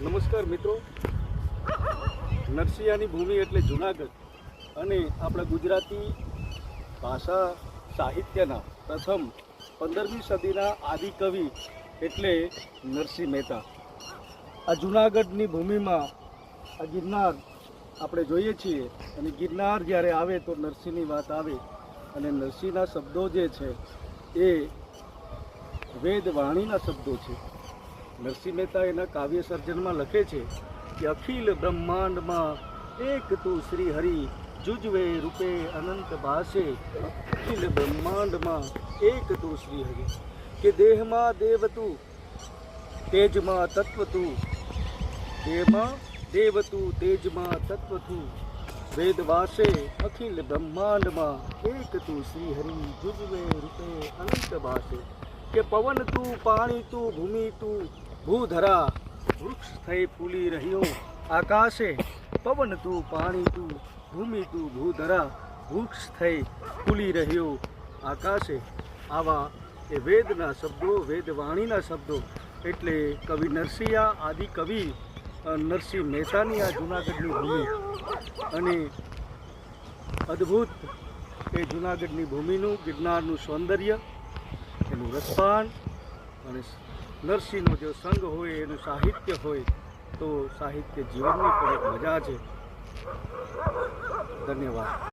નમસ્કાર મિત્રો, નરસિંહાની ભૂમિ એટલે જૂનાગઢ અને આપણા ગુજરાતી ભાષા સાહિત્યના પ્રથમ 15મી સદીના આદિકવિ એટલે નરસિંહ મહેતા. આ જૂનાગઢની ભૂમિમાં આ ગિરનાર આપણે જોઈએ છીએ અને ગિરનાર જ્યારે આવે તો નરસિંહની વાત આવે અને નરસિંહના શબ્દો જે છે એ વેદવાણીના શબ્દો છે. નરસિંહ મહેતા એના કાવ્ય સર્જનમાં લખે છે કે અખિલ બ્રહ્માંડમાં એક તું શ્રી હરિ જુજવે રૂપે અનંત ભાષે. અખિલ બ્રહ્માંડમાં એક તું શ્રી હરિ, કે દેહમાં દેવ તું, તેજમાં તત્વ તું, દેહમાં દેવ તું, તેજમાં તત્વ તું, વેદ વાસે અખિલ બ્રહ્માંડમાં એક તું શ્રી હરિ જુજવે રૂપે અનંત ભાષે. કે પવન તું, પાણી તું, ભૂમિ તું, ભૂધરા, વૃક્ષ થઈ ફૂલી રહ્યો આકાશે. પવન તું, પાણી તું, ભૂમિ તું, ભૂધરા, વૃક્ષ થઈ ફૂલી રહ્યો આકાશે. આવા એ વેદના શબ્દો, વેદવાણીના શબ્દો એટલે કવિ નરસિંહ, આદિ કવિ નરસિંહ મહેતાની આ જૂનાગઢની ભૂમિ અને અદ્ભુત એ જૂનાગઢની ભૂમિનું, ગિરનારનું સૌંદર્ય, એનું રસપાન અને નરસિંહનો જો સંગ હોય, એનું સાહિત્ય હોય તો સાહિત્ય જીવનની પણ એક મજા છે. ધન્યવાદ.